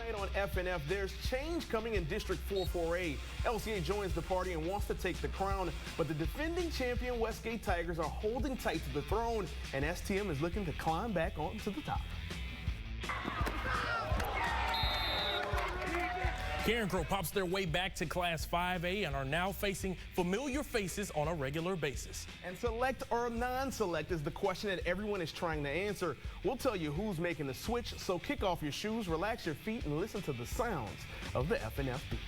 Tonight on FNF, there's change coming in District 44A. LCA joins the party and wants to take the crown, but the defending champion Westgate Tigers are holding tight to the throne, and STM is looking to climb back onto the top. Karen Crow pops their way back to Class 5A and are now facing familiar faces on a regular basis. And select or non-select is the question that everyone is trying to answer. We'll tell you who's making the switch, so kick off your shoes, relax your feet, and listen to the sounds of the FNF beat.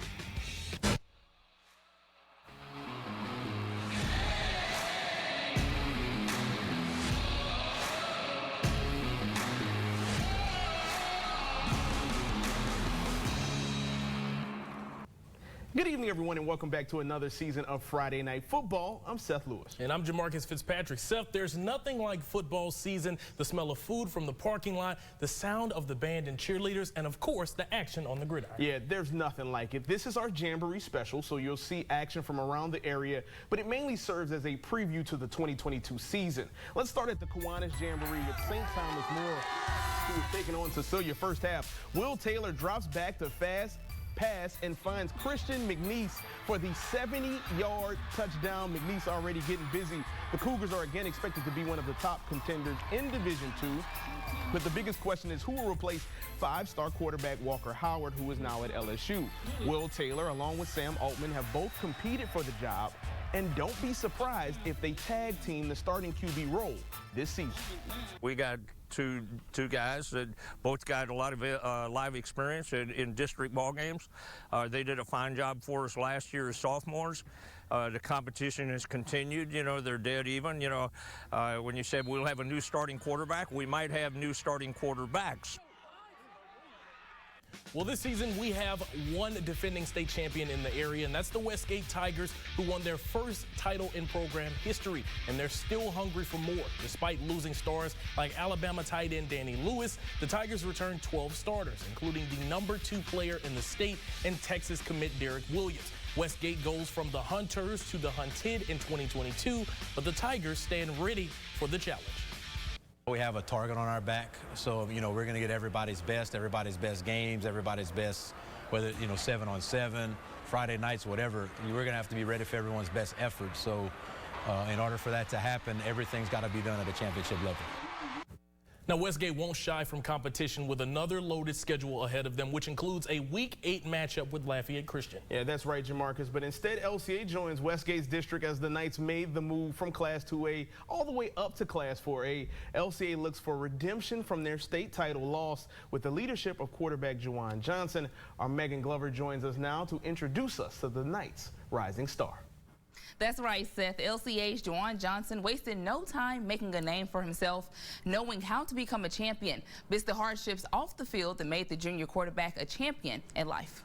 Good evening, everyone, and welcome back to another season of Friday Night Football. I'm Seth Lewis. And I'm Jamarcus Fitzpatrick. Seth, there's nothing like football season, the smell of food from the parking lot, the sound of the band and cheerleaders, and of course, the action on the gridiron. Yeah, there's nothing like it. This is our Jamboree special, so you'll see action from around the area, but it mainly serves as a preview to the 2022 season. Let's start at the Kiwanis Jamboree with St. Thomas More, who is taking on Cecilia first half. Will Taylor drops back to fast pass and finds Christian McNeese for the 70-yard touchdown. McNeese already getting busy. The Cougars are again expected to be one of the top contenders in Division II. But the biggest question is who will replace five-star quarterback Walker Howard, who is now at LSU. Will Taylor, along with Sam Altman, have both competed for the job. And don't be surprised if they tag team the starting QB role this season. We got two guys that both got a lot of live experience in district ball games. They did a fine job for us last year as sophomores. The competition has continued. You know, they're dead even. You know, when you said we'll have a new starting quarterback, we might have new starting quarterbacks. Well, this season we have one defending state champion in the area, and that's the Westgate Tigers, who won their first title in program history. And they're still hungry for more. Despite losing stars like Alabama tight end Danny Lewis, the Tigers returned 12 starters, including the #2 player in the state and Texas commit Derek Williams. Westgate goes from the Hunters to the Hunted in 2022, but the Tigers stand ready for the challenge. We have a target on our back, so, you know, we're going to get everybody's best games, everybody's best, whether, you know, 7-on-7, Friday nights, whatever. We're going to have to be ready for everyone's best effort. So in order for that to happen, everything's got to be done at a championship level. Now, Westgate won't shy from competition with another loaded schedule ahead of them, which includes a Week 8 matchup with Lafayette Christian. Yeah, that's right, Jamarcus. But instead, LCA joins Westgate's district as the Knights made the move from Class 2A all the way up to Class 4A. LCA looks for redemption from their state title loss with the leadership of quarterback Juwan Johnson. Our Megan Glover joins us now to introduce us to the Knights' rising star. That's right, Seth. LCA's Juwan Johnson wasted no time making a name for himself, knowing how to become a champion. It's the hardships off the field that made the junior quarterback a champion in life.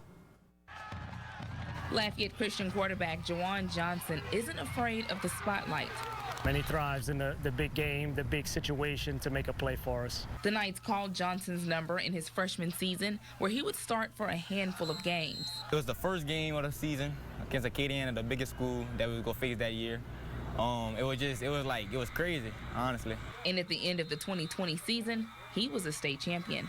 Lafayette Christian quarterback Juwan Johnson isn't afraid of the spotlight. And he thrives in the big game, the big situation to make a play for us. The Knights called Johnson's number in his freshman season, where he would start for a handful of games. It was the first game of the season against Acadian at the biggest school that we were going to face that year. It was crazy, honestly. And at the end of the 2020 season, he was a state champion.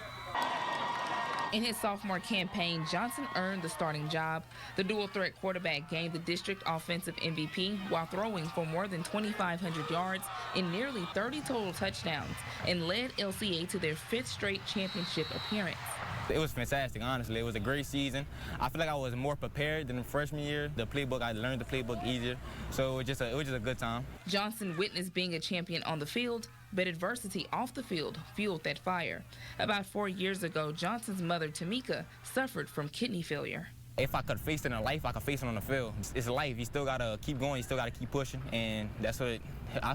In his sophomore campaign, Johnson earned the starting job. The dual-threat quarterback gained the district offensive MVP while throwing for more than 2,500 yards and nearly 30 total touchdowns, and led LCA to their 5th straight championship appearance. It was fantastic, honestly. It was a great season. I feel like I was more prepared than the freshman year. The playbook, I learned the playbook easier, so it was just a good time. Johnson witnessed being a champion on the field, but adversity off the field fueled that fire. About 4 years ago, Johnson's mother, Tamika, suffered from kidney failure. If I could face it in life, I could face it on the field. It's life. You still got to keep going. You still got to keep pushing, and I feel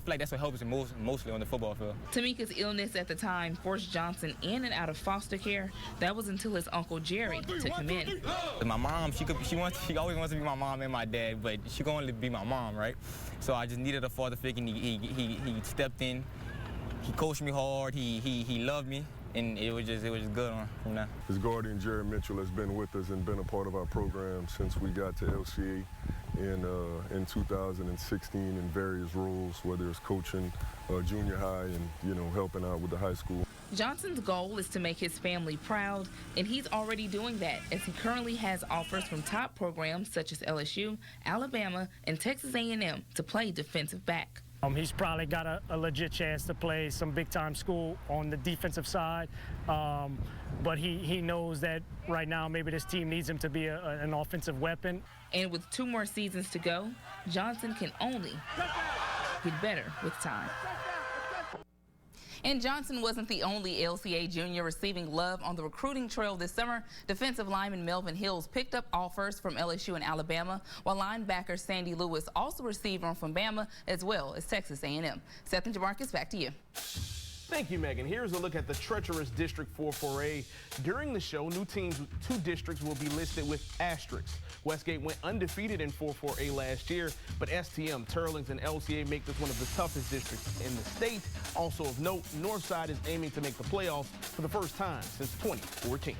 like that's what helps him mostly on the football field. Tamika's illness at the time forced Johnson in and out of foster care. That was until his Uncle Jerry took him in. My mom, she always wants to be my mom and my dad, but she can only be my mom, right? So I just needed a father figure, and he stepped in. He coached me hard. He loved me. And it was just good from that. His guardian, Jerry Mitchell, has been with us and been a part of our program since we got to LCA in 2016 in various roles, whether it's coaching junior high and, you know, helping out with the high school. Johnson's goal is to make his family proud, and he's already doing that as he currently has offers from top programs such as LSU, Alabama, and Texas A&M to play defensive back. He's probably got a legit chance to play some big-time school on the defensive side, but he knows that right now maybe this team needs him to be an offensive weapon. And with 2 more seasons to go, Johnson can only get better with time. And Johnson wasn't the only LCA junior receiving love on the recruiting trail this summer. Defensive lineman Melvin Hills picked up offers from LSU and Alabama, while linebacker Sandy Lewis also received one from Bama as well as Texas A&M. Seth and Jamarcus, back to you. Thank you, Megan. Here's a look at the treacherous District 4-4A. During the show, new teams, 2 districts will be listed with asterisks. Westgate went undefeated in 4-4A last year, but STM, Turlings, and LCA make this one of the toughest districts in the state. Also of note, Northside is aiming to make the playoffs for the first time since 2014.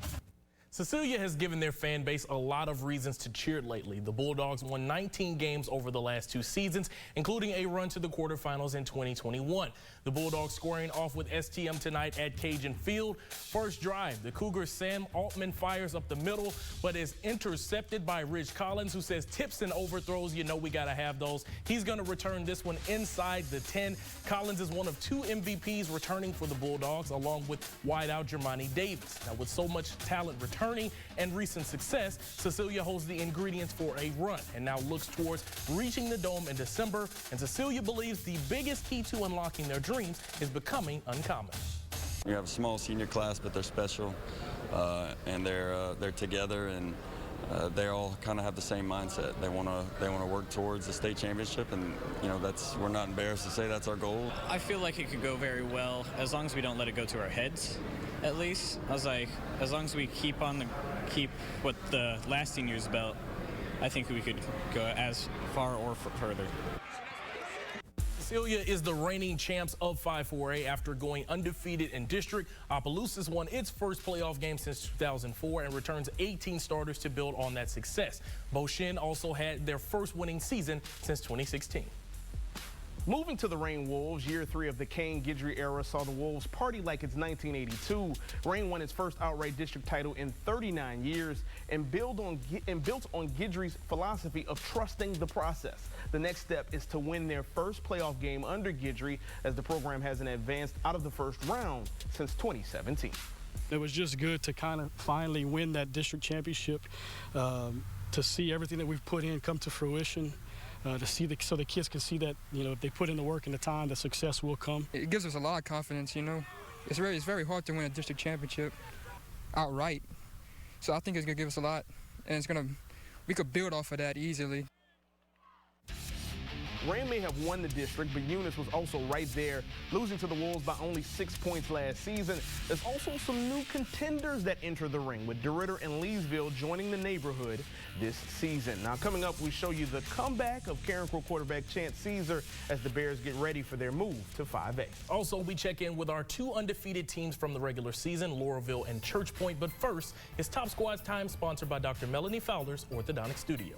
Cecilia has given their fan base a lot of reasons to cheer lately. The Bulldogs won 19 games over the last 2 seasons, including a run to the quarterfinals in 2021. The Bulldogs squaring off with STM tonight at Cajun Field. First drive, the Cougars' Sam Altman fires up the middle, but is intercepted by Rich Collins, who says tips and overthrows, you know we got to have those. He's going to return this one inside the 10. Collins is one of 2 MVPs returning for the Bulldogs, along with wideout Jermani Davis. Now, with so much talent returning and recent success, Cecilia holds the ingredients for a run and now looks towards reaching the Dome in December. And Cecilia believes the biggest key to unlocking their dreams is becoming uncommon. We have a small senior class, but they're special, and they're together, and they all kind of have the same mindset. They want to work towards the state championship, and you know we're not embarrassed to say that's our goal. I feel like it could go very well as long as we don't let it go to our heads. At least I was like, as long as we keep what the last senior's belt, I think we could go as far or further. Cecilia is the reigning champs of 5-4A after going undefeated in district. Opelousas won its first playoff game since 2004 and returns 18 starters to build on that success. Beauchene also had their first winning season since 2016. Moving to the Reign Wolves, year 3 of the Kane Guidry era saw the Wolves party like it's 1982. Reign won its first outright district title in 39 years and built on Guidry's philosophy of trusting the process. The next step is to win their first playoff game under Guidry, as the program hasn't advanced out of the first round since 2017. It was just good to kind of finally win that district championship, to see everything that we've put in come to fruition. So the kids can see that, you know, if they put in the work and the time, the success will come. It gives us a lot of confidence, you know. It's very hard to win a district championship outright. So I think it's going to give us a lot, and we could build off of that easily. Reign may have won the district, but Eunice was also right there, losing to the Wolves by only 6 points last season. There's also some new contenders that enter the ring, with DeRitter and Leesville joining the neighborhood this season. Now, coming up, we show you the comeback of Carencro quarterback Chance Caesar as the Bears get ready for their move to 5A. Also, we check in with our 2 undefeated teams from the regular season, Laurelville and Church Point. But first, it's Top Squad's Time, sponsored by Dr. Melanie Fowler's Orthodontic Studio.